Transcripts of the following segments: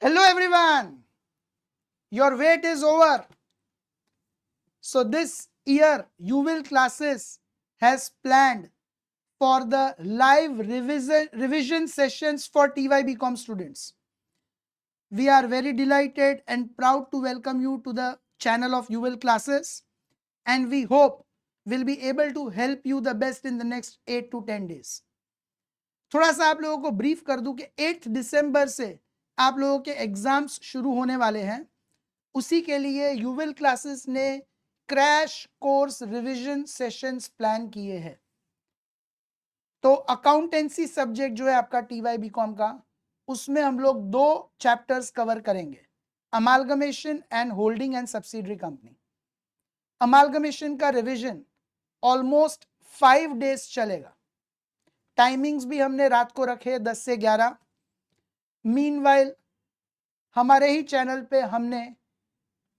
Hello everyone, your wait is over. So this year you will classes has planned for the live revision sessions for TYBCom students. We are very delighted and proud to welcome you to the channel of UL classes, and we hope we'll be able to help you the best in the next 8 to 10 days. थोड़ा सा आप लोगों को brief कर दूं कि 8 दिसंबर से आप लोगों के एग्जाम्स शुरू होने वाले हैं। उसी के लिए यूविल क्लासेस ने crash course revision sessions plan किए हैं। तो अकाउंटेंसी सब्जेक्ट जो है आपका टीवाई बीकॉम का, उसमें हम लोग 2 चैप्टर्स कवर करेंगे, amalgamation and holding and subsidiary company. Amalgamation का रिवीजन ऑलमोस्ट 5 डेज चलेगा। टाइमिंग्स भी हमने रात को रखे 10 से 11। मीनवाइल हमारे ही चैनल पे हमने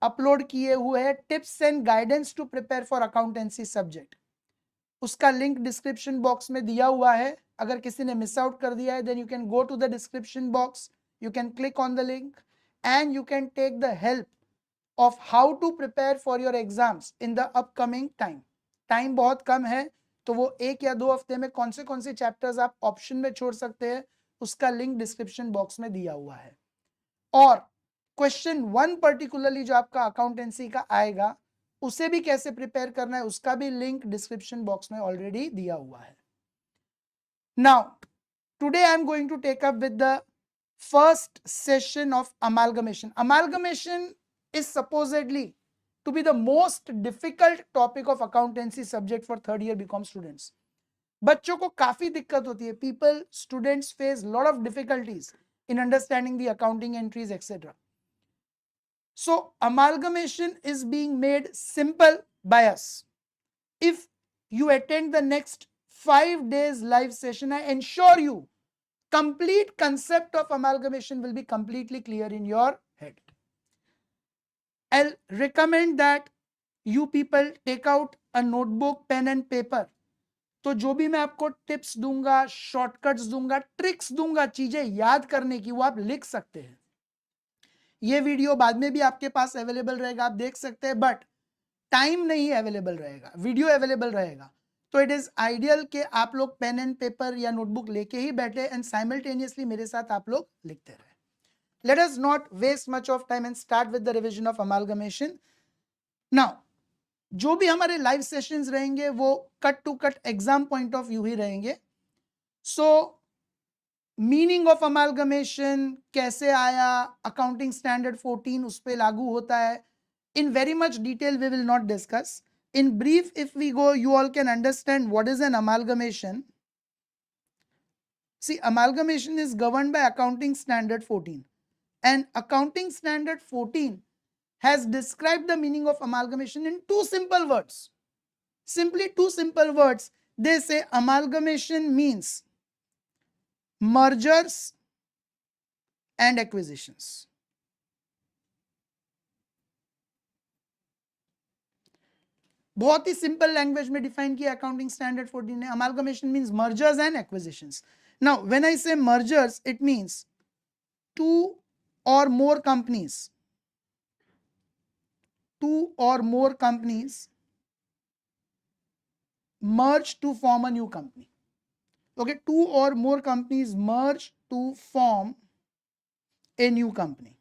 अपलोड किए हुए हैं tips and guidance to prepare for accountancy subject. उसका लिंक डिस्क्रिप्शन बॉक्स में दिया हुआ है। अगर किसी ने मिस आउट कर दिया है then you can go to the description box, you can click on the link and you can take the help of how to prepare for your exams in the upcoming time. Time बहुत कम है, तो वो 1 या 2 हफ्ते में कौन से चैप्टर्स आप ऑप्शन में छोड़ सकते हैं, उसका लिंक डिस्क्रिप्शन बॉक्स में दिया हुआ है। और क्वेश्चन 1 पर्टिकुलरली जो आपका अकाउंटेंसी का आएगा, उसे भी कैसे प्रिपेयर करना है, उसका भी लिंक डिस्क्रिप्शन बॉक्स में ऑलरेडी दिया हुआ है। Now today I am going to take up with the first session of amalgamation. Amalgamation is supposedly to be the most difficult topic of accountancy subject for third year BCom students. बच्चों को काफी दिक्कत होती है। People, students face lot of difficulties in understanding the accounting entries, etc. So amalgamation is being made simple by us. If you attend the next 5 days live session, I ensure you complete concept of amalgamation will be completely clear in your head. I'll recommend that you people take out a notebook, pen and paper. तो जो भी मैं आपको tips दूंगा, shortcuts दूंगा, tricks दूंगा चीजें याद करने की, वो आप लिख सकते हैं। ये वीडियो बाद में भी आपके पास अवेलेबल रहेगा, आप देख सकते हैं, बट टाइम नहीं अवेलेबल रहेगा, वीडियो अवेलेबल रहेगा। तो इट इज आइडियल कि आप लोग पेन एंड पेपर या नोटबुक लेके ही बैठे एंड साइमल्टेनियसली मेरे साथ आप लोग लिखते रहे। Let us not waste much of time and start with the revision of amalgamation. Now, जो भी हमारे लाइव सेशंस रहेंगे वो cut to cut exam point of view ही रहेंगे। सो मीनिंग ऑफ अमालगमेशन कैसे आया, अकाउंटिंग स्टैंडर्ड 14 उस पे लागू होता है, in very much detail we will not discuss. In brief if we go, you all can understand what is an amalgamation. See, amalgamation is governed by accounting standard 14, and accounting standard 14 has described the meaning of amalgamation in 2 simple words. Simply 2 simple words. They say amalgamation means mergers and acquisitions. बहुत ही simple language में define किया accounting standard 14 ने। Amalgamation means mergers and acquisitions. Now when I say mergers, it means 2 or more companies, 2 or more companies merge to form a new company. Okay, 2 or more companies merge to form a new company.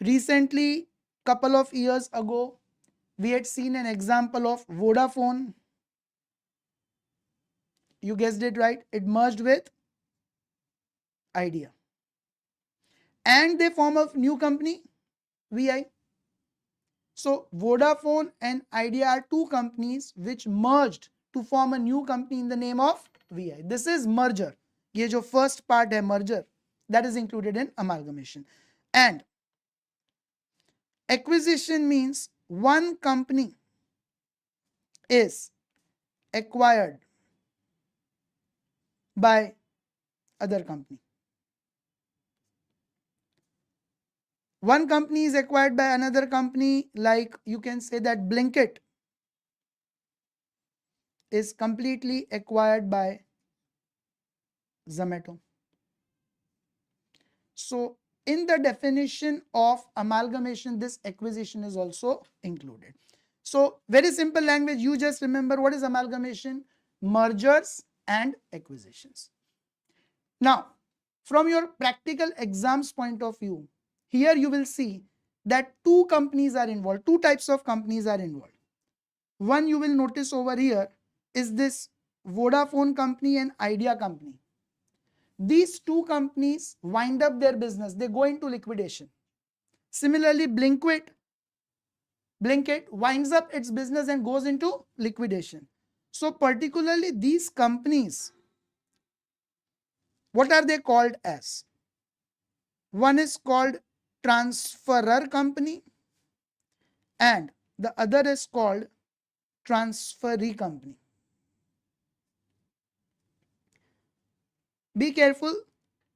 Recently, couple of years ago, we had seen an example of Vodafone. You guessed it right, it merged with Idea and they form a new company, VI. So Vodafone and Idea are 2 companies which merged to form a new company in the name of VI. This is merger. ये जो first part है merger, that is included in amalgamation. And acquisition means one company is acquired by other company. One company is acquired by another company, like you can say that Blinkit is completely acquired by Zomato. So in the definition of amalgamation, this acquisition is also included. So very simple language, you just remember what is amalgamation? Mergers and acquisitions. Now, from your practical exams point of view, here you will see that two companies are involved, two types of companies are involved. One you will notice over here is this Vodafone company and Idea company. These two companies wind up their business, they go into liquidation. Similarly, Blinkit winds up its business and goes into liquidation. So particularly these companies, what are they called as? One is called Transferor company and the other is called Transferee company. Be careful,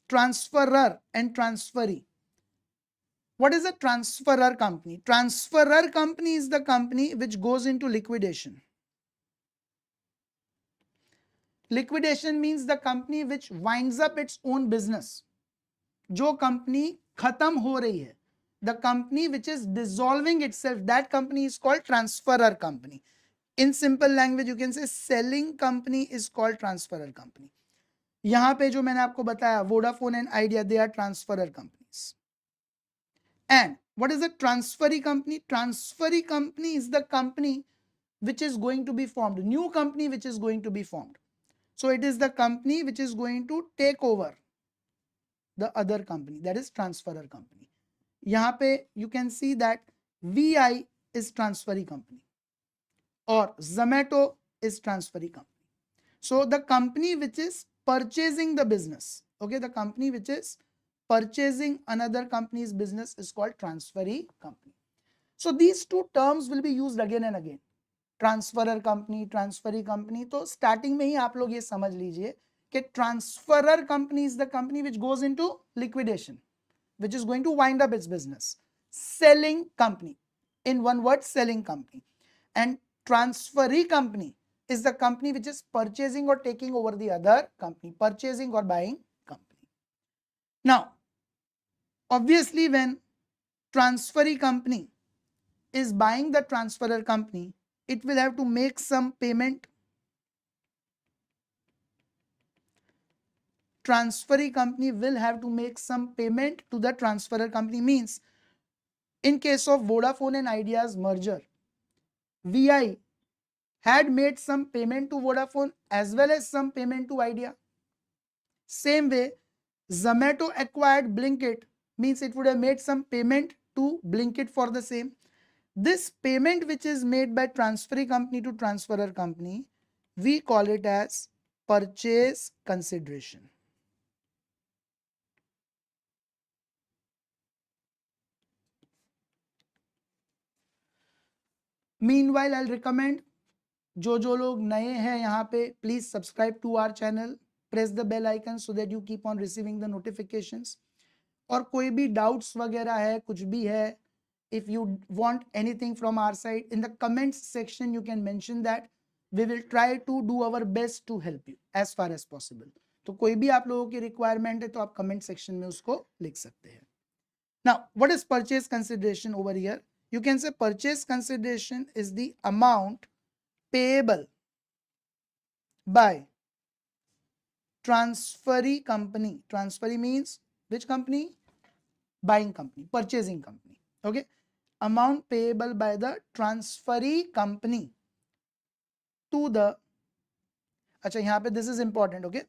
transferor and transferee. What is a transferor company? Transferor company is the company which goes into liquidation. Liquidation means the company which winds up its own business. जो company खत्म हो रही है, the company which is dissolving itself, that company is called transferor company. In simple language you can say selling company is called transferor company. यहाँ पे जो मैंने आपको बताया Vodafone and Idea, they are transferor companies. And what is a transferee company? Transferee company is the company which is going to be formed, new company which is going to be formed. So it is the company which is going to take over the other company, that is transferor company. यहाँ पे you can see that VI is transferee company or Zomato is transferee company. So the company which is purchasing the business, okay, the company which is purchasing another company's business is called transferee company. So these two terms will be used again and again, transferor company, transferee company. तो starting में ही आप लोग ये समझ लीजिए कि transferor company is the company which goes into liquidation, which is going to wind up its business. Selling company, in one word, selling company. And transferee company is the company which is purchasing or taking over the other company, purchasing or buying company. Now, obviously when transferee company is buying the transferor company, it will have to make some payment. Transferee company will have to make some payment to the transferor company. Means in case of Vodafone and Idea's merger, VI had made some payment to Vodafone as well as some payment to Idea. Same way, Zomato acquired Blinkit, means it would have made some payment to Blinkit for the same. This payment which is made by transferee company to transferor company, we call it as purchase consideration. Meanwhile, I'll recommend जो लोग नए हैं यहाँ पे, please subscribe to our channel, press the bell icon so that you keep on receiving the notifications. और कोई भी doubts वगैरह है, कुछ भी है, if you want anything from our side, in the comments section you can mention that. We will try to do our best to help you as far as possible. तो कोई भी आप लोगों की requirement है तो आप comment section में उसको लिख सकते हैं. Now, what is purchase consideration over here? You can say purchase consideration is the amount payable by transferee company. Transferee means which company? Buying company, purchasing company. Okay, amount payable by the transferee company to the, अच्छा यहाँ पे this is important, okay,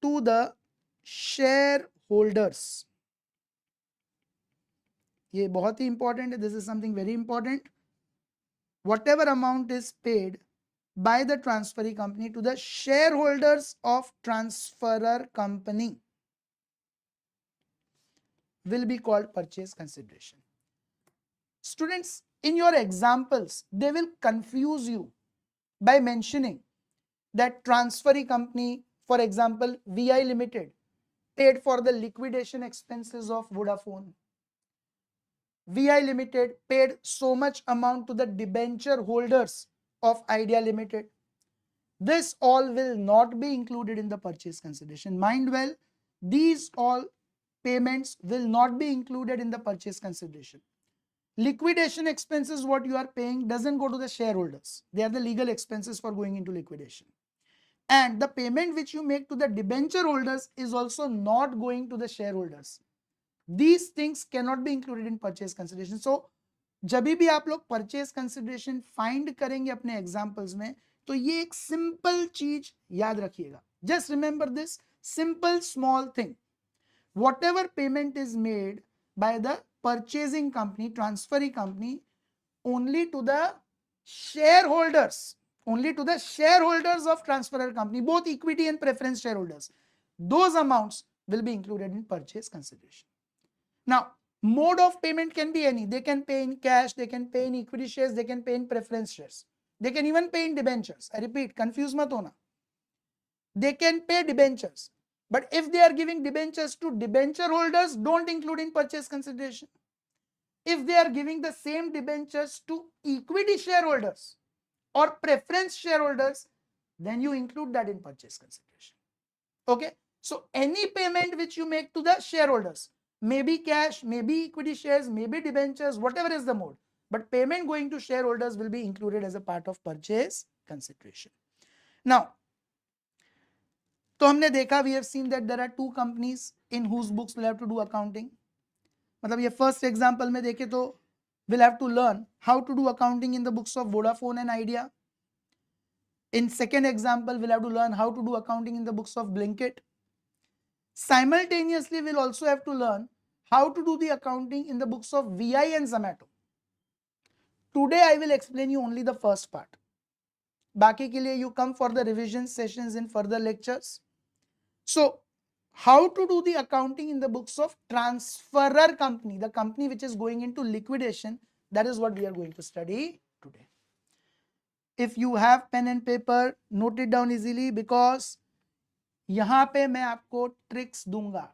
to the shareholders. ये बहुत ही important है, this is something very important. Whatever amount is paid by the transferee company to the shareholders of transferor company will be called purchase consideration. Students, in your examples, they will confuse you by mentioning that transferee company, for example, VI Limited, paid for the liquidation expenses of Vodafone. VI Limited paid so much amount to the debenture holders of Idea Limited. This all will not be included in the purchase consideration. Mind well, these all payments will not be included in the purchase consideration. Liquidation expenses, what you are paying, doesn't go to the shareholders. They are the legal expenses for going into liquidation. And the payment which you make to the debenture holders is also not going to the shareholders. These things cannot be included in purchase consideration. So जब भी आप लोग purchase consideration find करेंगे अपने examples में, तो ये एक सिंपल चीज याद रखिएगा. Just remember this simple small thing. Whatever payment is made by the purchasing company, transferee company, only to the shareholders, of transferor company, both equity and preference shareholders, those amounts will be included in purchase consideration. Now, mode of payment can be any. They can pay in cash, they can pay in equity shares, they can pay in preference shares, they can even pay in debentures. I repeat, confuse mat hona. They can pay debentures. But if they are giving debentures to debenture holders, don't include in purchase consideration. If they are giving the same debentures to equity shareholders or preference shareholders, then you include that in purchase consideration. Okay. So any payment which you make to the shareholders, maybe cash, maybe equity shares, maybe debentures, whatever is the mode, but payment going to shareholders will be included as a part of purchase consideration. Now, तो हमने देखा, we have seen that there are two companies in whose books we'll have to do accounting. मतलब ये first example में देखे तो we'll have to learn how to do accounting in the books of Vodafone and Idea. In second example, we'll have to learn how to do accounting in the books of Blinkit. Simultaneously, we'll also have to learn how to do the accounting in the books of VI and Zomato. Today, I will explain you only the first part. बाकी के लिए you come for the revision sessions in further lectures. So, how to do the accounting in the books of transferor company, the company which is going into liquidation, that is what we are going to study today. If you have pen and paper, note it down easily, because यहाँ पे मैं आपको tricks दूंगा.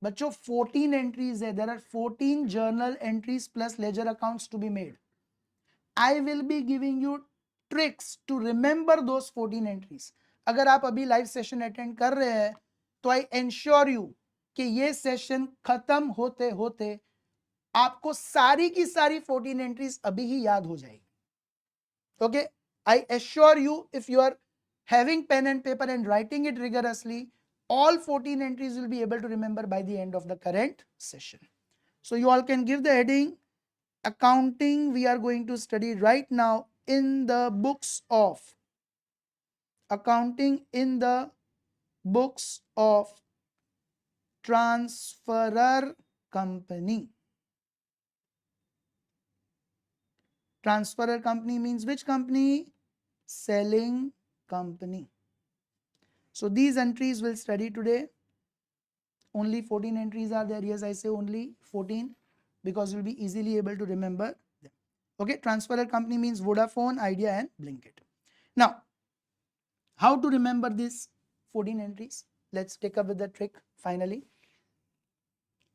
बच्चों 14 entries है. There are 14 journal entries plus ledger accounts to be made. I will be giving you tricks to remember those 14 entries. अगर आप अभी लाइव सेशन अटेंड कर रहे हैं तो आई एंश्योर यू कि ये सेशन खत्म होते होते आपको सारी की सारी 14 एंट्रीज अभी ही याद हो जाएगी. Okay, I assure you, if you are having pen and paper and writing it rigorously, all 14 entries will be able to remember by the end of the current session. So you all can give the heading accounting we are going to study right now in the books of accounting in the books of transferor company. Transferor company means which company? Selling company. So these entries we'll study today. Only 14 entries are there. Yes, I say only 14 because you'll be easily able to remember them. Okay, transferor company means Vodafone, Idea and Blinkit. Now, how to remember these 14 entries? Let's take up with the trick finally.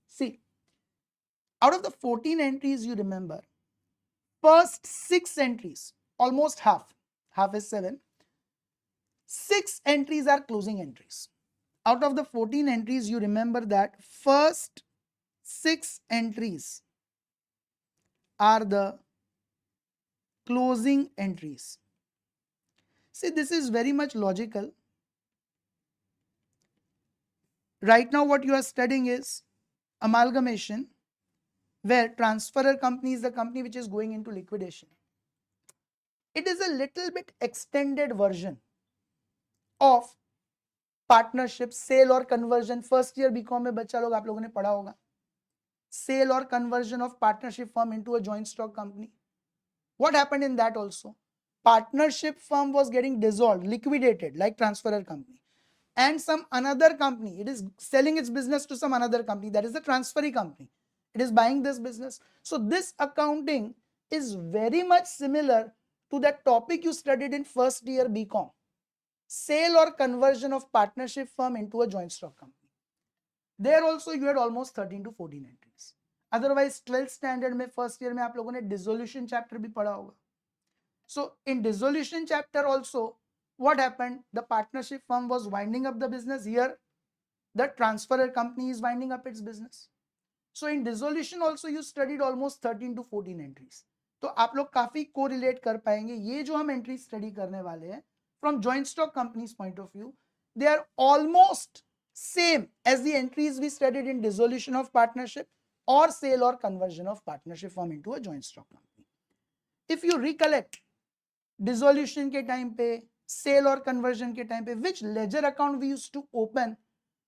See, out of the 14 entries you remember, first 6 entries, almost half is 7. 6 entries are closing entries. Out of the 14 entries, you remember that first 6 entries are the closing entries. See, this is very much logical. Right now, what you are studying is amalgamation, where transferor company is the company which is going into liquidation. It is a little bit extended version of partnership, sale और conversion. First year BCom में बच्चा लोग आप लोगों ने पढ़ा होगा. Cell और conversion of partnership firm into a joint stock company. What happened in that also? Partnership firm was getting dissolved, liquidated like transferor company, and some another company, it is selling its business to some another company, that is the transferee company. It is buying this business. So this accounting is very much similar to that topic you studied in first year BCom. Sale or conversion of partnership firm into a joint stock company. There also you had almost 13 to 14 entries. Otherwise 12th standard में first year में आप लोगों ने dissolution chapter भी पढ़ा होगा. So in dissolution chapter also, what happened? The partnership firm was winding up the business. Here the transferor company is winding up its business. So in dissolution also you studied almost 13 to 14 entries. तो आप लोग काफी correlate कर पाएंगे. ये जो हम entry study करने वाले हैं from joint stock companies point of view, they are almost same as the entries we studied in dissolution of partnership or sale or conversion of partnership firm into a joint stock company. If you recollect, dissolution के time पे, sale और conversion के time पे, which ledger account we used to open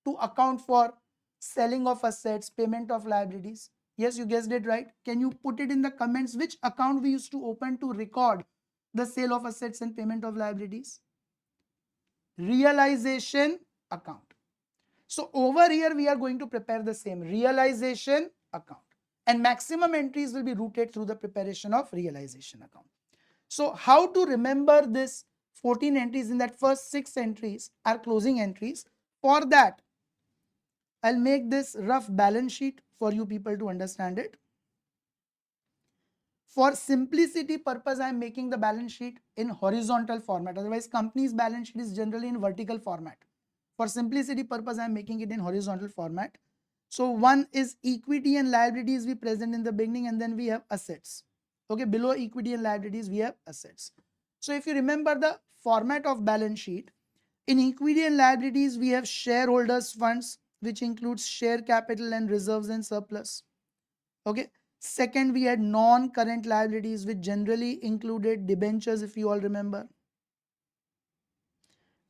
to account for selling of assets, payment of liabilities? Yes, you guessed it right. Can you put it in the comments which account we used to open to record the sale of assets and payment of liabilities? Realization account. So over here we are going to prepare the same realization account, and maximum entries will be routed through the preparation of realization account. So how to remember this 14 entries? In that first 6 entries are closing entries. For that, I'll make this rough balance sheet for you people to understand it. For simplicity purpose, I am making the balance sheet in horizontal format. Otherwise, company's balance sheet is generally in vertical format. For simplicity purpose, I am making it in horizontal format. So one is equity and liabilities we present in the beginning, and then we have assets. Okay, below equity and liabilities, we have assets. So if you remember the format of balance sheet, in equity and liabilities, we have shareholders funds, which includes share capital and reserves and surplus. Okay. Second, we had non-current liabilities, which generally included debentures, if you all remember.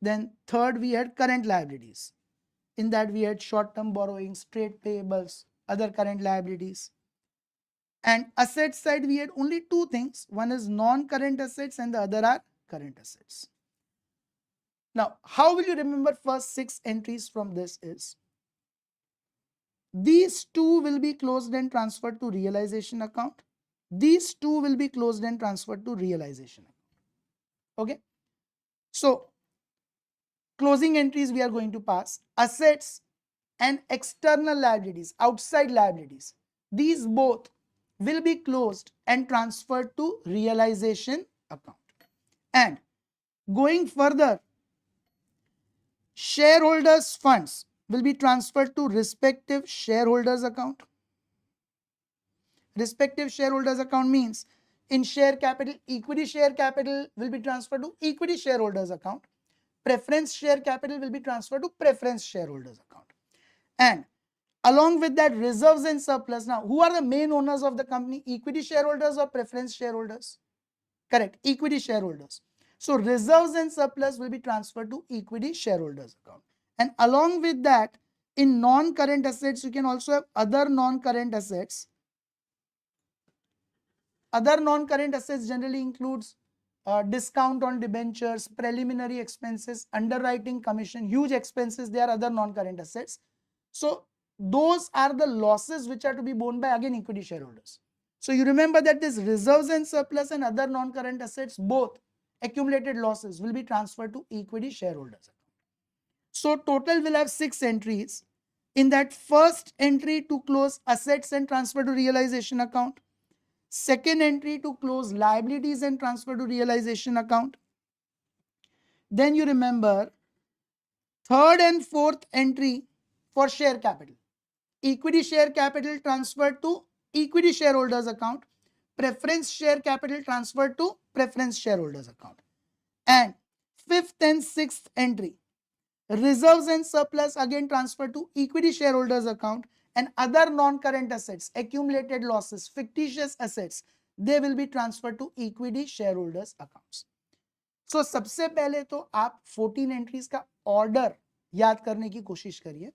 Then third, we had current liabilities. In that, we had short-term borrowings, trade payables, other current liabilities. And asset side, we had only two things. One is non-current assets and the other are current assets. Now, how will you remember first 6 entries from this is, these two will be closed and transferred to realization account. These two will be closed and transferred to realization account. Okay. So, closing entries we are going to pass. Assets and external liabilities, outside liabilities, these both will be closed and transferred to realization account. And going further, shareholders funds will be transferred to respective shareholders account. Respective shareholders account means in share capital, equity share capital will be transferred to equity shareholders account. Preference share capital will be transferred to preference shareholders account. And along with that, reserves and surplus. Now, who are the main owners of the company? Equity shareholders or preference shareholders? Correct, equity shareholders. So reserves and surplus will be transferred to equity shareholders account. And along with that, in non-current assets, you can also have other non-current assets. Other non-current assets generally includes discount on debentures, preliminary expenses, underwriting commission, huge expenses. They are other non-current assets. So those are the losses which are to be borne by again equity shareholders. So you remember that this reserves and surplus and other non-current assets, both accumulated losses will be transferred to equity shareholders. So total will have 6 entries. In that first entry to close assets and transfer to realization account. Second entry to close liabilities and transfer to realization account. Then you remember third and fourth entry for share capital. Equity share capital transferred to equity shareholders account. Preference share capital transferred to preference shareholders account. And fifth and sixth entry, reserves and surplus again transferred to equity shareholders account, and other non-current assets, accumulated losses, fictitious assets, they will be transferred to equity shareholders accounts. So सबसे पहले तो आप 14 entries का order याद करने की कोशिश करिए.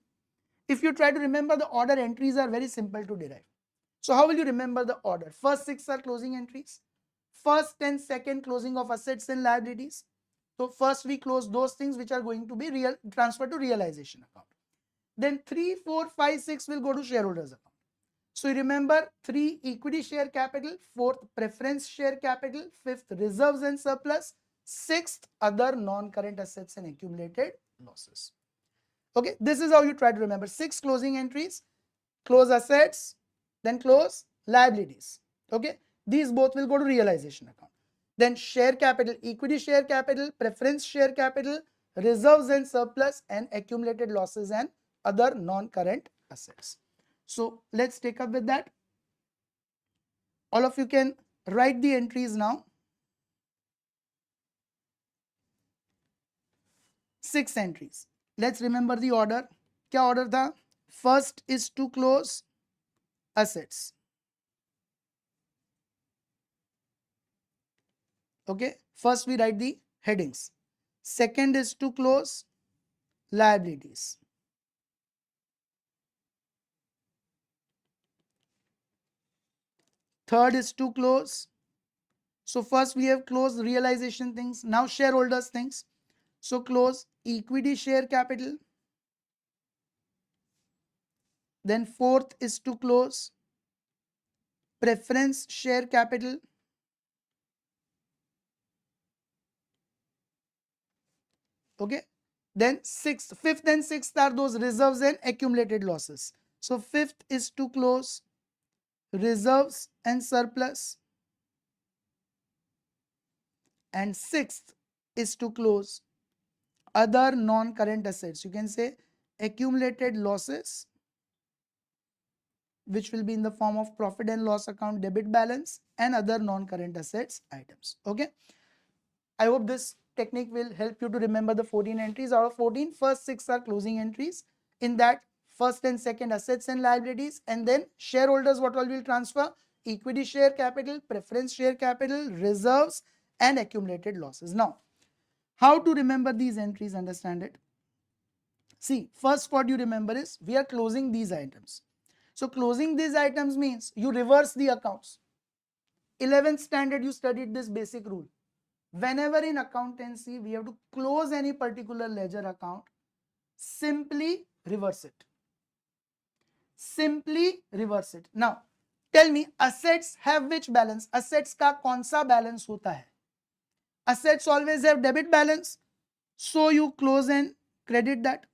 If you try to remember the order, entries are very simple to derive. So how will you remember the order? First 6 are closing entries. First and second closing of assets and liabilities. So first we close those things which are going to be transferred to realization account. Then 3, 4, 5, 6 will go to shareholders account. So you remember 3 equity share capital, 4th preference share capital, 5th reserves and surplus, 6th other non-current assets and accumulated losses. Okay, this is how you try to remember 6 closing entries, close assets, then close liabilities. Okay, these both will go to realization account. Then share capital, equity share capital, preference share capital, reserves and surplus, and accumulated losses and other non-current assets. So let's take up with that. All of you can write the entries now. 6 entries. Let's remember the order. क्या order था? First is to close assets. Okay, first we write the headings. Second is to close liabilities. Third is to close. So first we have closed realization things. Now shareholders things. So close equity share capital. Then fourth is to close preference share capital. Okay. Then fifth and sixth are those reserves and accumulated losses. So fifth is to close reserves and surplus. And sixth is to close other non-current assets. You can say accumulated losses, which will be in the form of profit and loss account debit balance, and other non-current assets items. Okay. I hope this technique will help you to remember the 14 entries. Out of 14, first 6 are closing entries. In that, first and second assets and liabilities, and then shareholders, what all will transfer? Equity share capital, preference share capital, reserves, and accumulated losses. Now, how to remember these entries? Understand it. See, first what you remember is we are closing these items. So closing these items means you reverse the accounts. 11th standard you studied this basic rule. Whenever in accountancy we have to close any particular ledger account, simply reverse it. Simply reverse it. Now, tell me, assets have which balance? Assets का कौन सा balance होता है? Assets always have debit balance. So you close and credit that.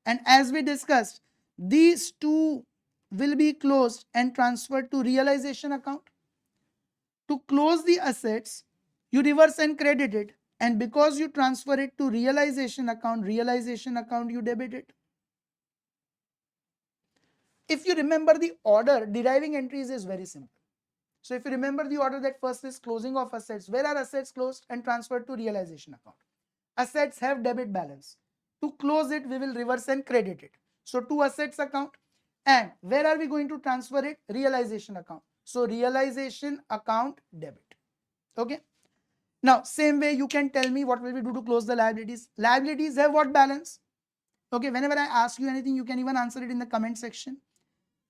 And as we discussed, these two will be closed and transferred to realization account. To close the assets, you reverse and credit it. And because you transfer it to realization account you debit it. If you remember the order, deriving entries is very simple. So if you remember the order, that first is closing of assets. Where are assets closed and transferred to realization account? Assets have debit balance. To close it, we will reverse and credit it. So to assets account. And where are we going to transfer it? Realization account. So realization account debit. Okay. Now, same way you can tell me what will we do to close the liabilities. Liabilities have what balance? Okay, whenever I ask you anything, you can even answer it in the comment section.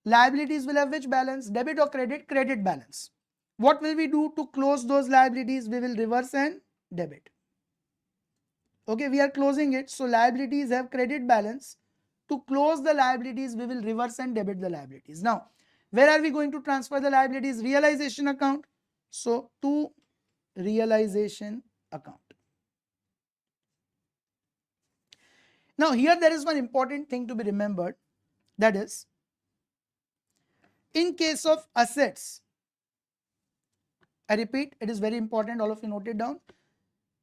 Liabilities will have which balance? Debit or credit? Credit balance. What will we do to close those liabilities? We will reverse and debit. Okay, we are closing it. So liabilities have credit balance. To close the liabilities, we will reverse and debit the liabilities. Now, where are we going to transfer the liabilities? Realization account. So to realization account. Now here there is one important thing to be remembered, that is, in case of assets, I repeat, it is very important, all of you note it down.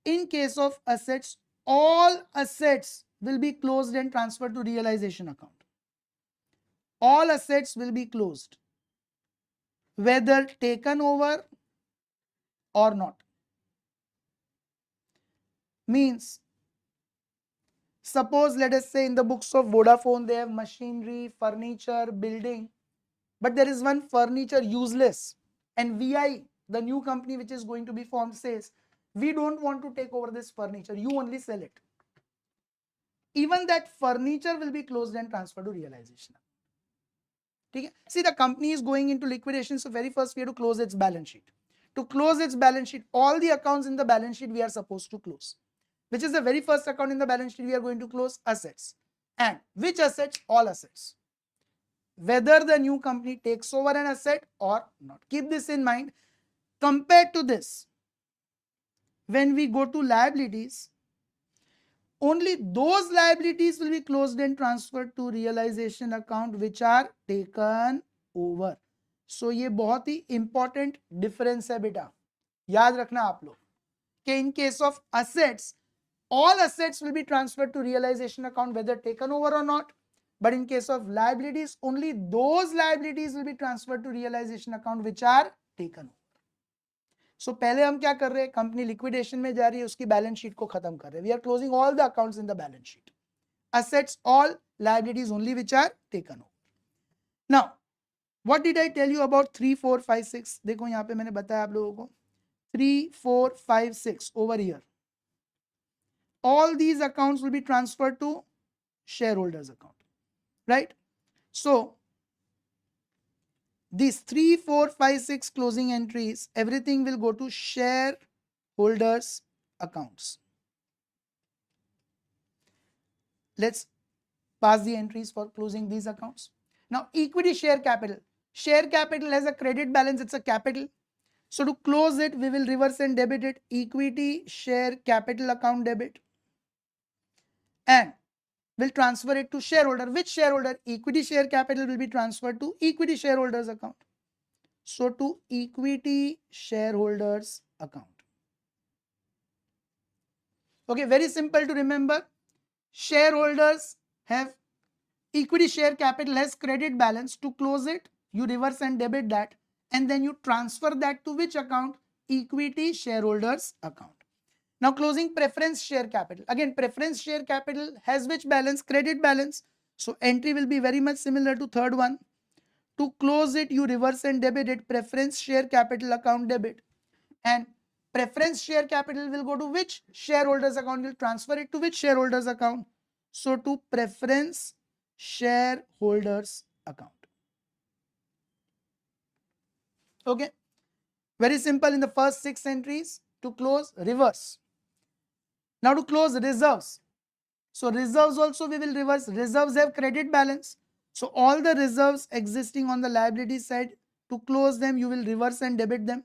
In case of assets, all assets will be closed and transferred to realization account. All assets will be closed, whether taken over or not. Means, suppose let us say in the books of Vodafone they have machinery, furniture, building, but there is one furniture useless, and VI, the new company which is going to be formed, says we don't want to take over this furniture, you only sell it. Even that furniture will be closed and transferred to realization. See, the company is going into liquidation, so very first we have to close its balance sheet. To close its balance sheet, all the accounts in the balance sheet we are supposed to close. Which is the very first account in the balance sheet? We are going to close assets. And which assets? All assets. Whether the new company takes over an asset or not. Keep this in mind. Compared to this, when we go to liabilities, only those liabilities will be closed and transferred to realization account which are taken over. So ये बहुत ही important difference है बेटा, याद रखना आप लोग कि in case of assets, all assets will be transferred to realization account whether taken over or not. But in case of liabilities, only those liabilities will be transferred to realization account which are taken over. So पहले हम क्या कर रहे हैं, company liquidation में जा रही है, उसकी बैलेंस शीट को खत्म कर रहे हैं. We are closing all the accounts in the balance sheet. Assets all, liabilities only which are taken over. Now, what did I tell you about 3, 4, 5, 6? देखो यहाँ पे मैंने बताया आप लोगों को 3, 4, 5, 6 over here. All these accounts will be transferred to shareholders account, right? So these 3, 4, 5, 6 closing entries, everything will go to shareholders accounts. Let's pass the entries for closing these accounts. Now, equity share capital. Share capital has a credit balance, it's a capital. So to close it, we will reverse and debit it. Equity share capital account debit. And we'll transfer it to shareholder. Which shareholder? Equity share capital will be transferred to equity shareholders account. So to equity shareholders account. Okay, very simple to remember. Shareholders have equity share capital has credit balance. To close it, you reverse and debit that, and then you transfer that to which account? Equity shareholders account. Now closing preference share capital. Again, preference share capital has which balance? Credit balance. So entry will be very much similar to third one. To close it, you reverse and debit it. Preference share capital account debit. And preference share capital will go to which shareholders account? Will transfer it to which shareholders account? So to preference shareholders account. Okay. Very simple in the first 6 entries. To close, reverse. Now to close reserves. So reserves also we will reverse. Reserves have credit balance. So all the reserves existing on the liability side, to close them, you will reverse and debit them.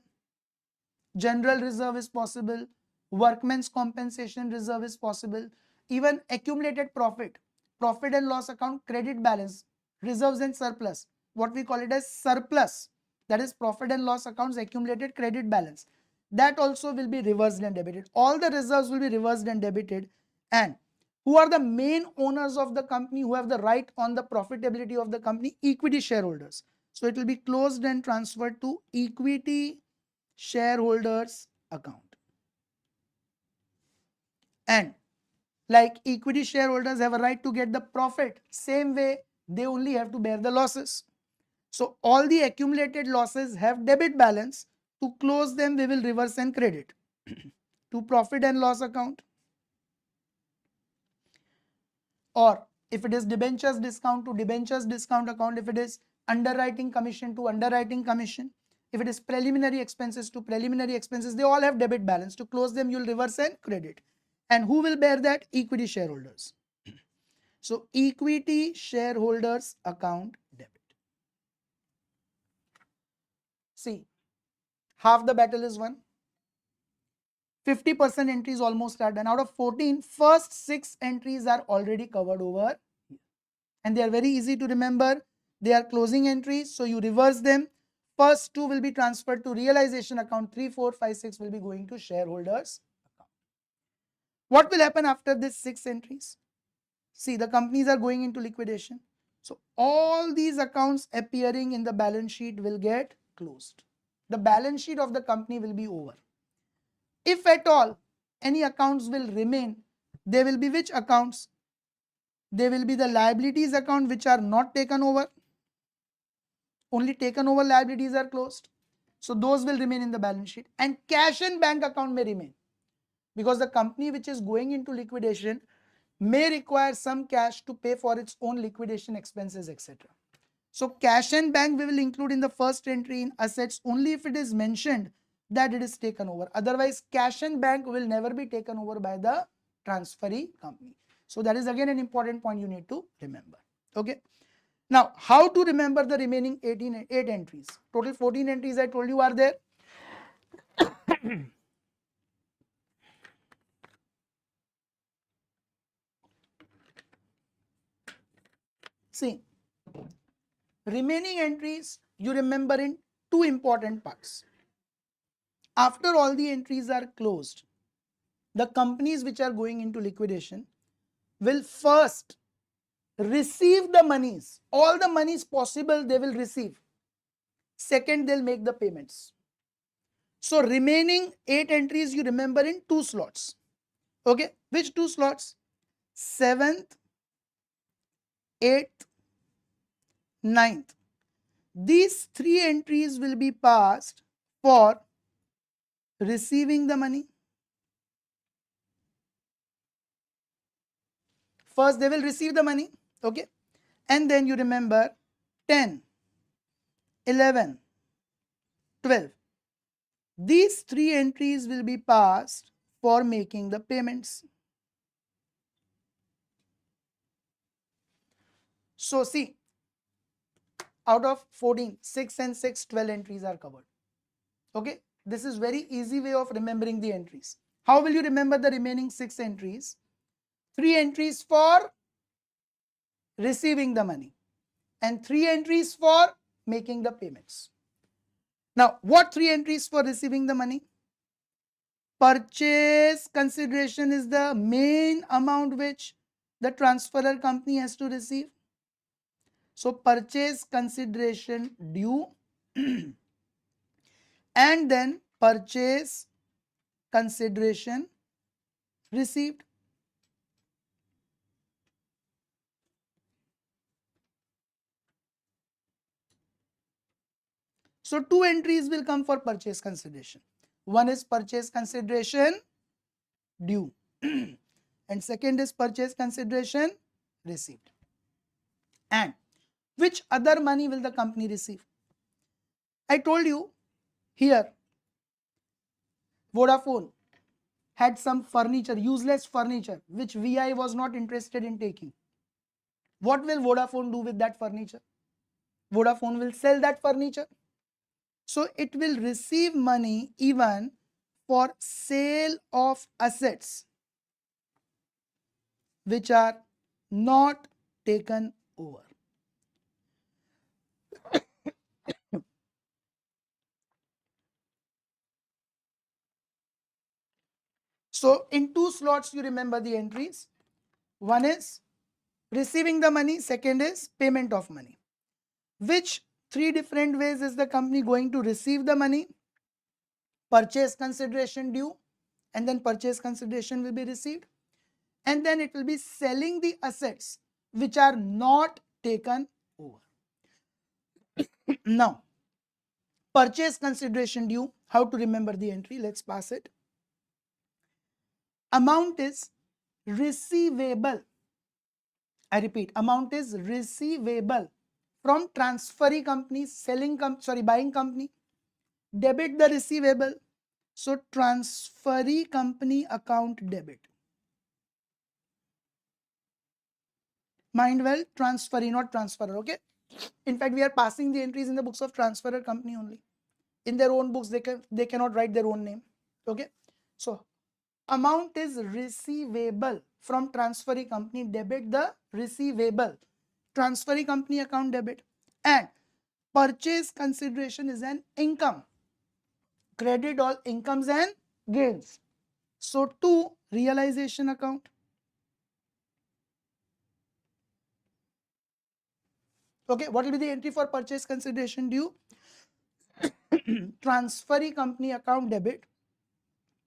General reserve is possible. Workmen's compensation reserve is possible. Even accumulated profit, profit and loss account, credit balance, reserves and surplus. What we call it as surplus. That is profit and loss accounts accumulated credit balance. That also will be reversed and debited. All the reserves will be reversed and debited. And who are the main owners of the company, who have the right on the profitability of the company? Equity shareholders. So it will be closed and transferred to equity shareholders account. And like equity shareholders have a right to get the profit, same way they only have to bear the losses. So all the accumulated losses have debit balance. To close them, we will reverse and credit to profit and loss account. Or if it is debentures discount, to debentures discount account. If it is underwriting commission, to underwriting commission. If it is preliminary expenses, to preliminary expenses. They all have debit balance. To close them, you will reverse and credit. And who will bear that? Equity shareholders. So equity shareholders account debit. See, half the battle is won. 50% entries almost are done. Out of 14, first 6 entries are already covered over here. And they are very easy to remember. They are closing entries, so you reverse them. First 2 will be transferred to realization account. 3, 4, 5, 6 will be going to shareholders account. What will happen after these 6 entries? See, the companies are going into liquidation. So all these accounts appearing in the balance sheet will get closed. The balance sheet of the company will be over. If at all any accounts will remain, they will be which accounts? They will be the liabilities account which are not taken over. Only taken over liabilities are closed. So those will remain in the balance sheet. And cash and bank account may remain. Because the company which is going into liquidation may require some cash to pay for its own liquidation expenses, etc. So cash and bank we will include in the first entry in assets only if it is mentioned that it is taken over. Otherwise, cash and bank will never be taken over by the transferee company. So that is again an important point you need to remember. Okay. Now, how to remember the remaining 8 entries? Total 14 entries I told you are there. See, remaining entries you remember in 2 important parts. After all the entries are closed, the companies which are going into liquidation will first receive the monies. All the monies possible they will receive. Second, they'll make the payments. So remaining 8 entries you remember in 2 slots. Okay, which 2 slots? 7th, 8th, 9th. These 3 entries will be passed for receiving the money. First they will receive the money, okay, and then you remember 10, 11, 12. These 3 entries will be passed for making the payments. So see, out of 14, 6 and 6, 12 entries are covered. Okay, this is very easy way of remembering the entries. How will you remember the remaining 6 entries? 3 entries for receiving the money and 3 entries for making the payments. Now, what 3 entries for receiving the money? Purchase consideration is the main amount which the transferor company has to receive. So, purchase consideration due and then purchase consideration received. So, 2 entries will come for purchase consideration. One is purchase consideration due and second is purchase consideration received. And which other money will the company receive? I told you here Vodafone had some furniture, useless furniture, which VI was not interested in taking. What will Vodafone do with that furniture? Vodafone will sell that furniture. So it will receive money even for sale of assets which are not taken over. So in 2 slots you remember the entries. One is receiving the money, second is payment of money. Which 3 different ways is the company going to receive the money? Purchase consideration due and then purchase consideration will be received and then it will be selling the assets which are not taken over. Now, purchase consideration due, how to remember the entry? Let's pass it. Amount is receivable. I repeat, amount is receivable from transferee company, buying company. Debit the receivable. So transferee company account debit. Mind well, transferee, not transferor, okay? In fact, we are passing the entries in the books of transferor company only. In their own books, they cannot write their own name, okay? So amount is receivable from transferee company, debit the receivable. Transferee company account debit. And purchase consideration is an income. Credit all incomes and gains. So to realization account. Okay, what will be the entry for purchase consideration due? Transferee company account debit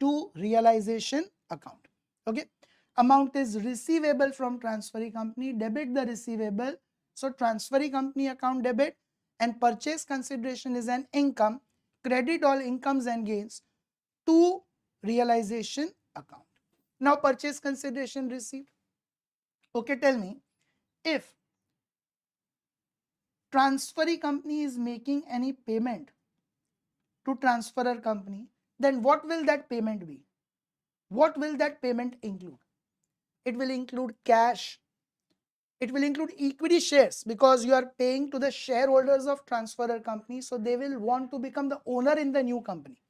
to realization account. Okay, amount is receivable from transferee company, debit the receivable. So transferee company account debit and purchase consideration is an income, credit all incomes and gains to realization account. Now purchase consideration received. Okay, tell me, if transferee company is making any payment to transferor company, then what will that payment be? What will that payment include? It will include cash. It will include equity shares because you are paying to the shareholders of transferor company. So they will want to become the owner in the new company.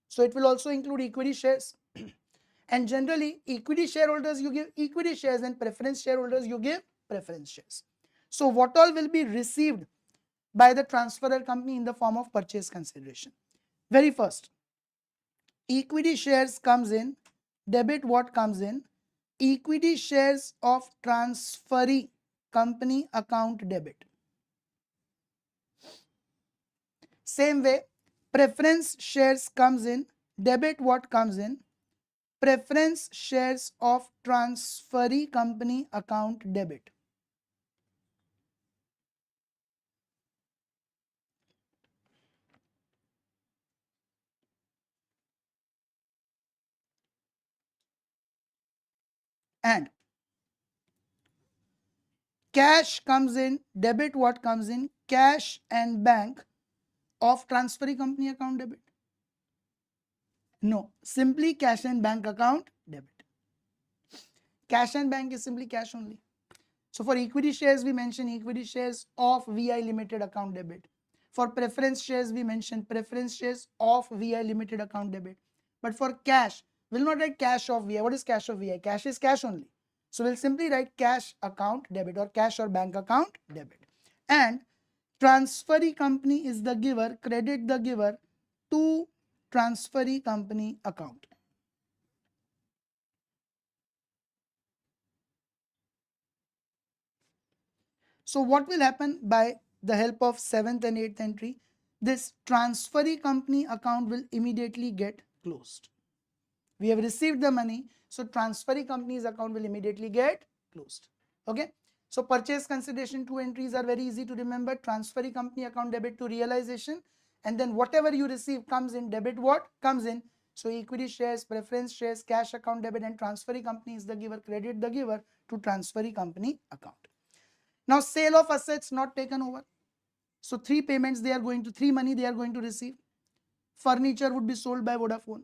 So it will also include equity shares. And generally, equity shareholders you give equity shares and preference shareholders you give preference shares. So what all will be received by the transferor company in the form of purchase consideration? Very first, equity shares comes in debit what comes in? Equity shares of transferee company account debit. Same way, preference shares comes in, debit what comes in? Preference shares of transferee company account debit. And cash comes in, debit what comes in? Cash and bank of transferee company account debit. No, simply cash and bank account debit. Cash and bank is simply cash only. So for equity shares, we mention equity shares of VI Limited account debit. For preference shares, we mention preference shares of VI Limited account debit. But for cash, we'll not write cash of VI. What is cash of VI? Cash is cash only. So we'll simply write cash account debit or cash or bank account debit. And transferee company is the giver, credit the giver to transferee company account. So what will happen by the help of 7th and 8th entry? This transferee company account will immediately get closed. We have received the money, so transferee company's account will immediately get closed. Okay. So purchase consideration 2 entries are very easy to remember. Transferee company account debit to realization, and then whatever you receive comes in, debit what comes in. So equity shares, preference shares, cash account debit, and transferee company is the giver, credit the giver to transferee company account. Now sale of assets not taken over. So 3 payments they are going to, 3 money they are going to receive. Furniture would be sold by Vodafone.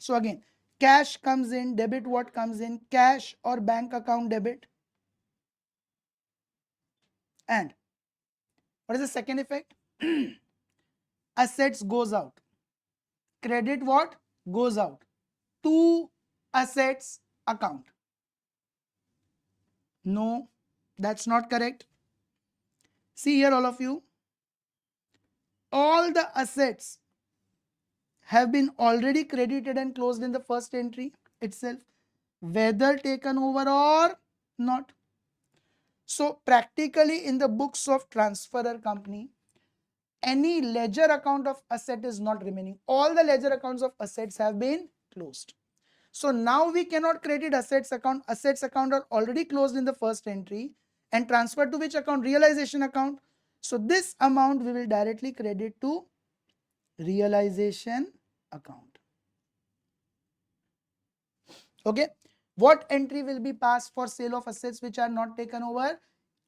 So again, cash comes in, debit what comes in? Cash or bank account debit. And what is the second effect? Assets goes out. Credit what? Goes out. To assets account. No, that's not correct. See here all of you. All the assets have been already credited and closed in the first entry itself, whether taken over or not. So practically in the books of transferor company, any ledger account of asset is not remaining. All the ledger accounts of assets have been closed. So now we cannot credit assets account. Assets account are already closed in the first entry and transferred to which account? Realization account. So this amount we will directly credit to realization account. Okay. What entry will be passed for sale of assets which are not taken over?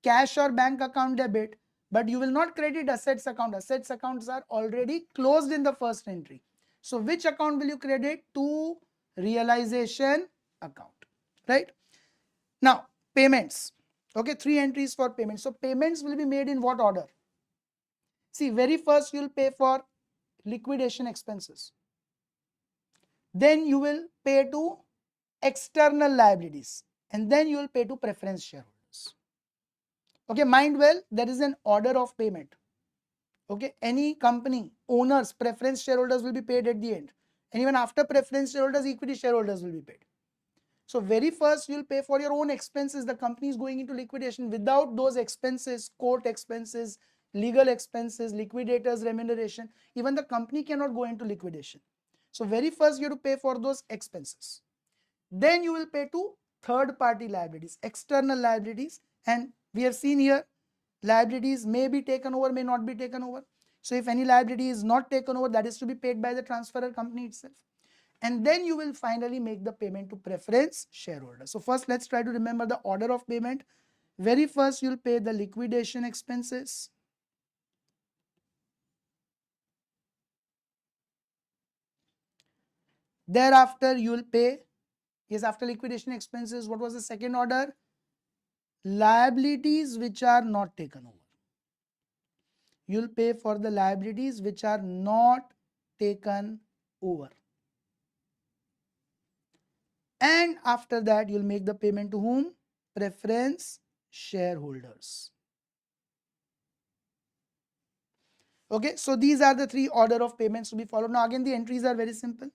Cash or bank account debit, but you will not credit assets account. Assets accounts are already closed in the first entry. So which account will you credit? To realization account, right? Now payments. Okay, 3 entries for payments. So payments will be made in what order? See, very first you will pay for liquidation expenses. Then you will pay to external liabilities, and then you will pay to preference shareholders. Okay, mind well, there is an order of payment. Okay, any company owners, preference shareholders will be paid at the end, and even after preference shareholders, equity shareholders will be paid. So very first you will pay for your own expenses. The company is going into liquidation. Without those expenses, court expenses, legal expenses, liquidators remuneration, even the company cannot go into liquidation. So very first you have to pay for those expenses. Then you will pay to third party liabilities, external liabilities, and we have seen here liabilities may be taken over, may not be taken over. So if any liability is not taken over, that is to be paid by the transferor company itself. And then you will finally make the payment to preference shareholder. So first let's try to remember the order of payment. Very first you'll pay the liquidation expenses. Thereafter you will pay, yes, after liquidation expenses, what was the second order? Liabilities which are not taken over. You'll pay for the liabilities which are not taken over. And after that, you'll make the payment to whom? Preference shareholders. Okay, so these are the 3 order of payments to be followed. Now again, the entries are very simple.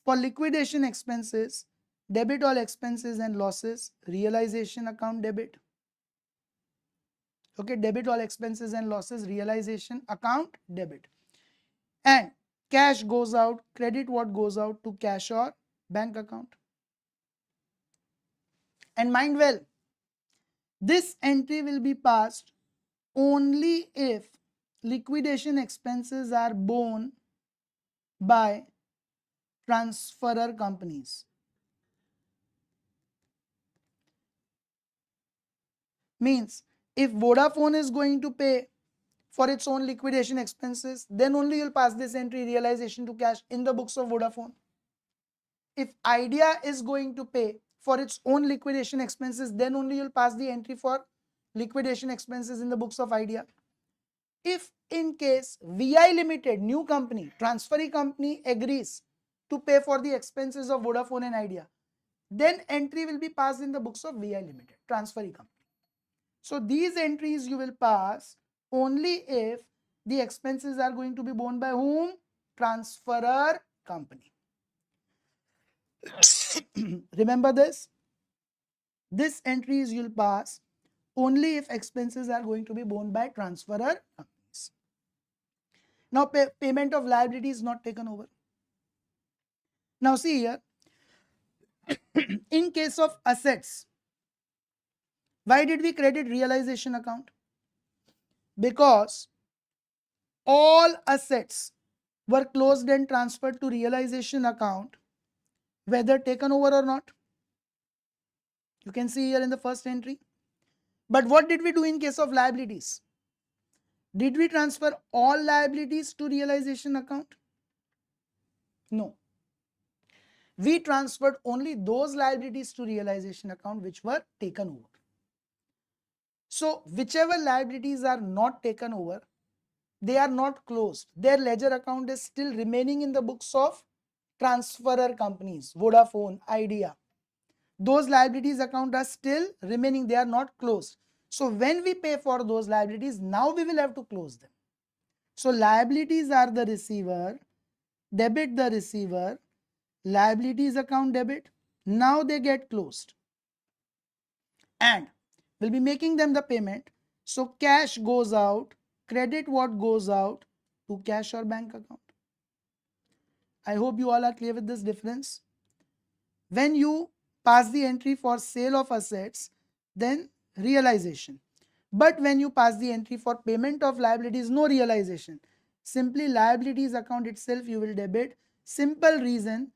For liquidation expenses, debit all expenses and losses, realization account debit. Okay, debit all expenses and losses, realization account debit. And cash goes out, credit what goes out to cash or bank account. And mind well, this entry will be passed only if liquidation expenses are borne by transferor companies. Means if Vodafone is going to pay for its own liquidation expenses, then only you'll pass this entry, realization to cash, in the books of Vodafone. If Idea is going to pay for its own liquidation expenses, then only you'll pass the entry for liquidation expenses in the books of Idea. If in case VI Limited, new company, transferee company, agrees to pay for the expenses of Vodafone and Idea, then entry will be passed in the books of VI Limited, transferee company. So these entries you will pass only if the expenses are going to be borne by whom? Transferor company. Remember this. This entries you'll pass only if expenses are going to be borne by transferor companies. Now payment of liability is not taken over. Now see here, in case of assets, why did we credit realization account? Because all assets were closed and transferred to realization account, whether taken over or not. You can see here in the first entry. But what did we do in case of liabilities? Did we transfer all liabilities to realization account? No. We transferred only those liabilities to realization account which were taken over. So whichever liabilities are not taken over, they are not closed. Their ledger account is still remaining in the books of transferor companies, Vodafone, Idea. Those liabilities account are still remaining, they are not closed. So when we pay for those liabilities, now we will have to close them. So liabilities are the receiver, debit the receiver, liabilities account debit, now they get closed. And we'll be making them the payment. So cash goes out, credit what goes out to cash or bank account. I hope you all are clear with this difference. When you pass the entry for sale of assets, then realization. But when you pass the entry for payment of liabilities, no realization. Simply liabilities account itself you will debit. Simple reason,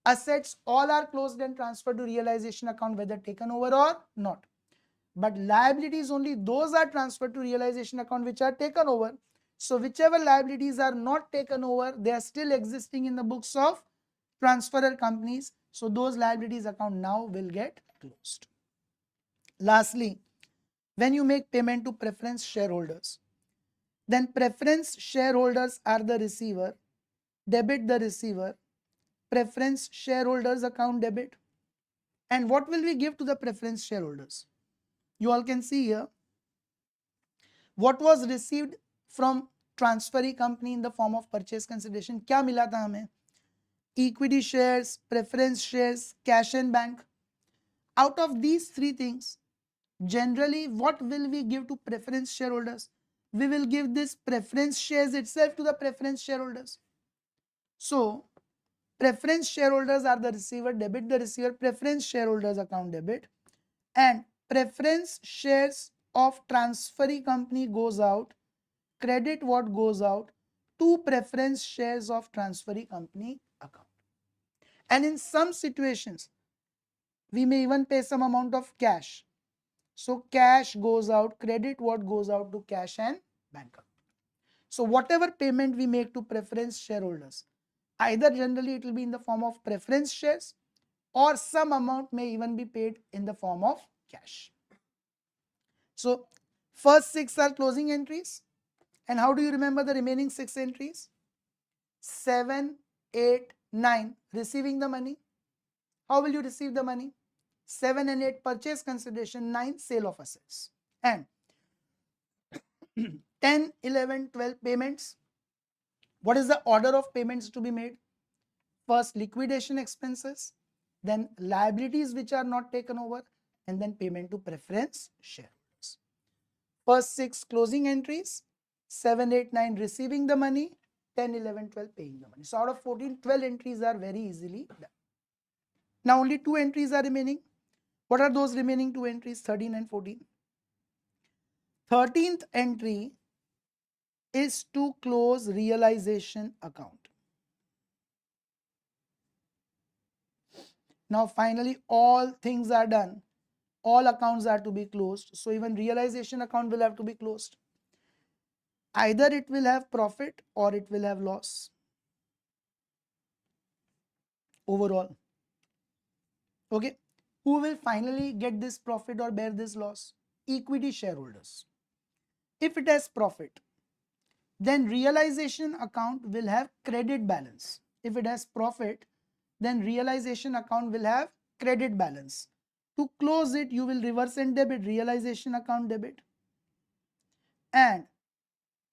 assets all are closed and transferred to realization account whether taken over or not. But liabilities only those are transferred to realization account which are taken over. So whichever liabilities are not taken over, they are still existing in the books of transferor companies. So those liabilities account now will get closed. Lastly, when you make payment to preference shareholders, then preference shareholders are the receiver, debit the receiver, preference shareholders account debit. And what will we give to the preference shareholders? You all can see here what was received from transferee company in the form of purchase consideration. क्या मिला था हमें? Equity shares, preference shares, cash and bank. Out of these three things, generally what will we give to preference shareholders? We will give this preference shares itself to the preference shareholders. So preference shareholders are the receiver, debit the receiver, preference shareholders account debit, and preference shares of transferee company goes out, credit what goes out to preference shares of transferee company account. And in some situations, we may even pay some amount of cash. So cash goes out, credit what goes out to cash and bank account. So whatever payment we make to preference shareholders, either generally it will be in the form of preference shares or some amount may even be paid in the form of cash. So first 6 are closing entries. And how do you remember the remaining 6 entries? 7, 8, 9 receiving the money. How will you receive the money? 7 and 8 purchase consideration, 9 sale of assets. And 10, 11, 12 payments. What is the order of payments to be made? First liquidation expenses, then liabilities which are not taken over, and then payment to preference shareholders. First 6 closing entries, 7, 8, 9 receiving the money, 10, 11, 12 paying the money. So out of 14, 12 entries are very easily done. Now only 2 entries are remaining. What are those remaining 2 entries? 13 and 14. 13th entry is to close realization account. Now finally all things are done. All accounts are to be closed. So even realization account will have to be closed. Either it will have profit or it will have loss overall. Okay. Who will finally get this profit or bear this loss? Equity shareholders. If it has profit, then realization account will have credit balance. If it has profit, then realization account will have credit balance. To close it, you will reverse and debit realization account debit. And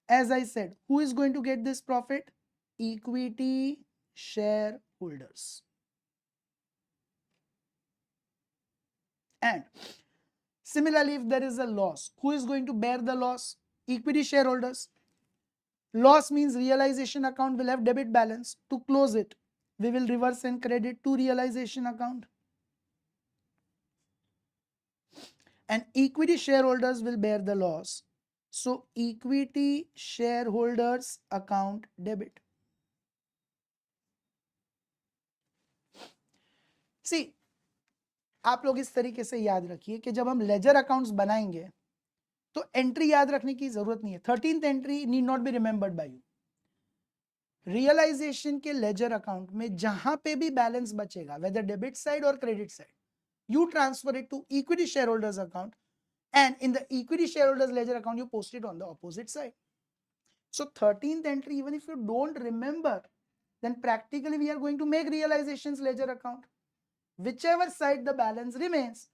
as I said, who is going to get this profit? Equity shareholders. And similarly, if there is a loss, who is going to bear the loss? Equity shareholders. Loss means realization account will have debit balance. To close it, we will reverse and credit to realization account. And equity shareholders will bear the loss. So equity shareholders account debit. See, आप लोग इस तरीके से याद रखिए कि जब हम लेजर अकाउंट्स बनाएंगे तो एंट्री याद रखने की जरूरत नहीं है. 13th entry need not be remembered by you. Realisation के लेजर अकाउंट में जहां पे भी बैलेंस बचेगा, वेदर डेबिट साइड और credit side, you transfer it to equity shareholders account, and in the equity shareholders ledger account you post it on the opposite side. So 13th entry, even if you don't remember, then practically we are going to make realizations ledger account. Whichever side the balance remains,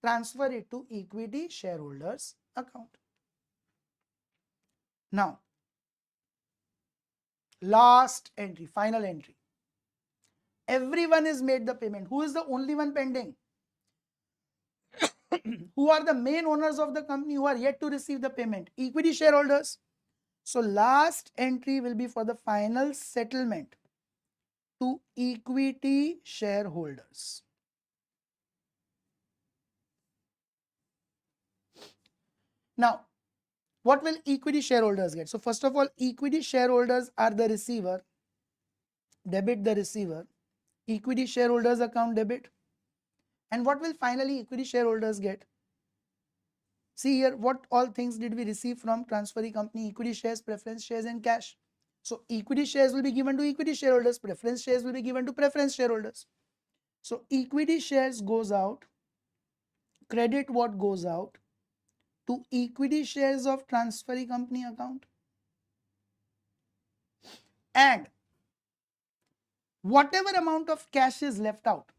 transfer it to equity shareholders account. Now last entry, final entry. Everyone has made the payment. Who is the only one pending? Who are the main owners of the company who are yet to receive the payment? Equity shareholders. So last entry will be for the final settlement to equity shareholders. Now, what will equity shareholders get? So first of all, equity shareholders are the receiver. Debit the receiver. Equity shareholders account debit. And what will finally equity shareholders get? See here, what all things did we receive from transferee company? Equity shares, preference shares and cash. So equity shares will be given to equity shareholders, preference shares will be given to preference shareholders. So equity shares goes out, credit what goes out to equity shares of transferee company account, and whatever amount of cash is left out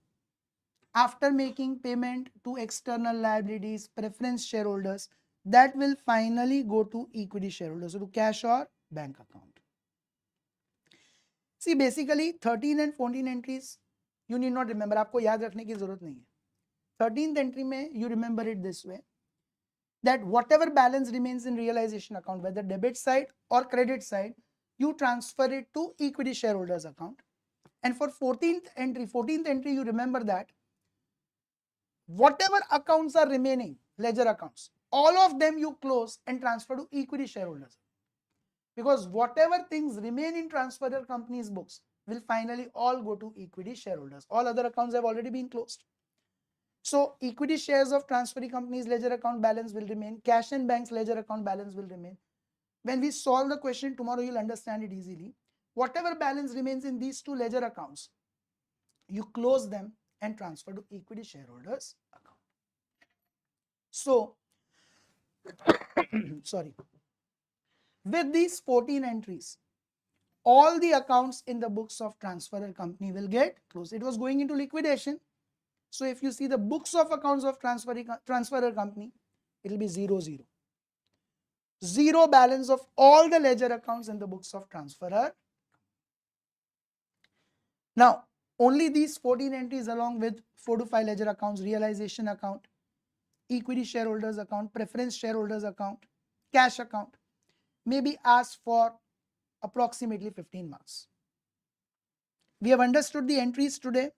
after making payment to external liabilities, preference shareholders, that will finally go to equity shareholders, so to cash or bank account. See, basically 13 and 14 entries you need not remember, आपको याद रखने की जरूरत नहीं है. 13th entry में you remember it this way, that whatever balance remains in realization account, whether debit side or credit side, you transfer it to equity shareholders account. And for 14th entry you remember that whatever accounts are remaining, ledger accounts, all of them you close and transfer to equity shareholders, because whatever things remain in transferor company's books will finally all go to equity shareholders. All other accounts have already been closed. So equity shares of transferee company's ledger account balance will remain, cash and bank's ledger account balance will remain. When we solve the question tomorrow, you'll understand it easily. Whatever balance remains in these two ledger accounts, you close them and transfer to equity shareholders account. So, sorry, with these 14 entries, all the accounts in the books of transferor company will get closed. It was going into liquidation. So if you see the books of accounts of transferor company, it will be 0, 0. Zero balance of all the ledger accounts in the books of transferor. Now, Only these 14 entries along with 4 to 5 ledger accounts, realization account, equity shareholders account, preference shareholders account, cash account may be asked for approximately 15 marks. We have understood the entries today.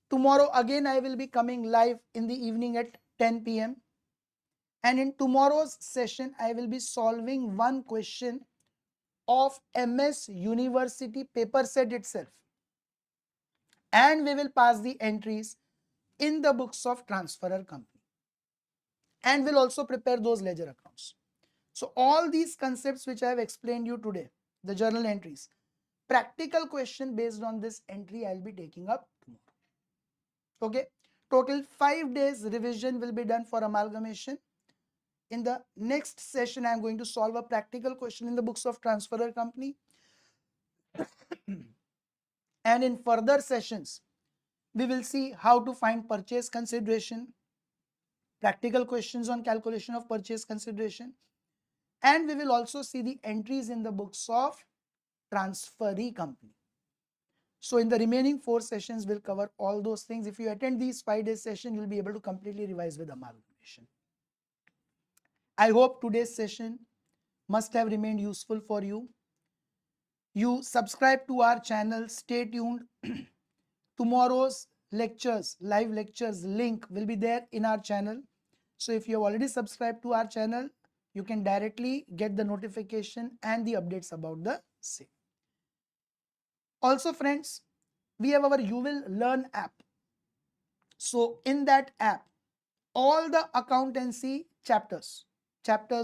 Tomorrow again I will be coming live in the evening at 10 p.m. And in tomorrow's session I will be solving one question of MS University paper set itself. And we will pass the entries in the books of Transferor company. And we'll also prepare those ledger accounts. So all these concepts which I have explained you today, the journal entries, practical question based on this entry I'll be taking up tomorrow. Okay, total 5 days revision will be done for amalgamation. In the next session I am going to solve a practical question in the books of Transferor company. And in further sessions we will see how to find purchase consideration, practical questions on calculation of purchase consideration, and we will also see the entries in the books of transferee company. So in the remaining 4 sessions we'll cover all those things. If you attend these 5 days session, you'll be able to completely revise with amalgamation. I hope today's session must have remained useful for you. You subscribe to our channel, stay tuned. Tomorrow's lectures, live lectures link will be there in our channel. So if you have already subscribed to our channel, you can directly get the notification and the updates about the same. Also friends, we have our You Will Learn app. So in that app, all the accountancy chapters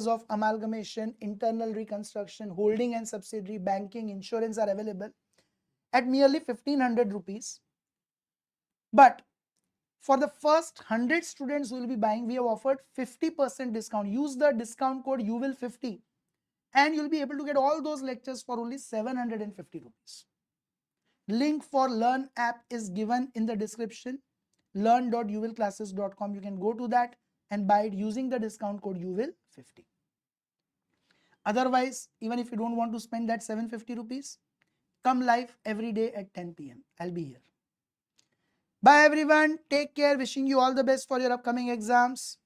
of amalgamation, internal reconstruction, holding and subsidiary, banking, insurance are available at merely 1500 rupees. But for the first 100 students who will be buying, we have offered 50% discount. Use the discount code UWILL50 and you'll be able to get all those lectures for only 750 rupees. Link for Learn app is given in the description. learn.uwillclasses.com. You can go to that and buy it using the discount code UWILL50. Otherwise, even if you don't want to spend that 750 rupees, come live every day at 10 p.m. I'll be here. Bye everyone. Take care. Wishing you all the best for your upcoming exams.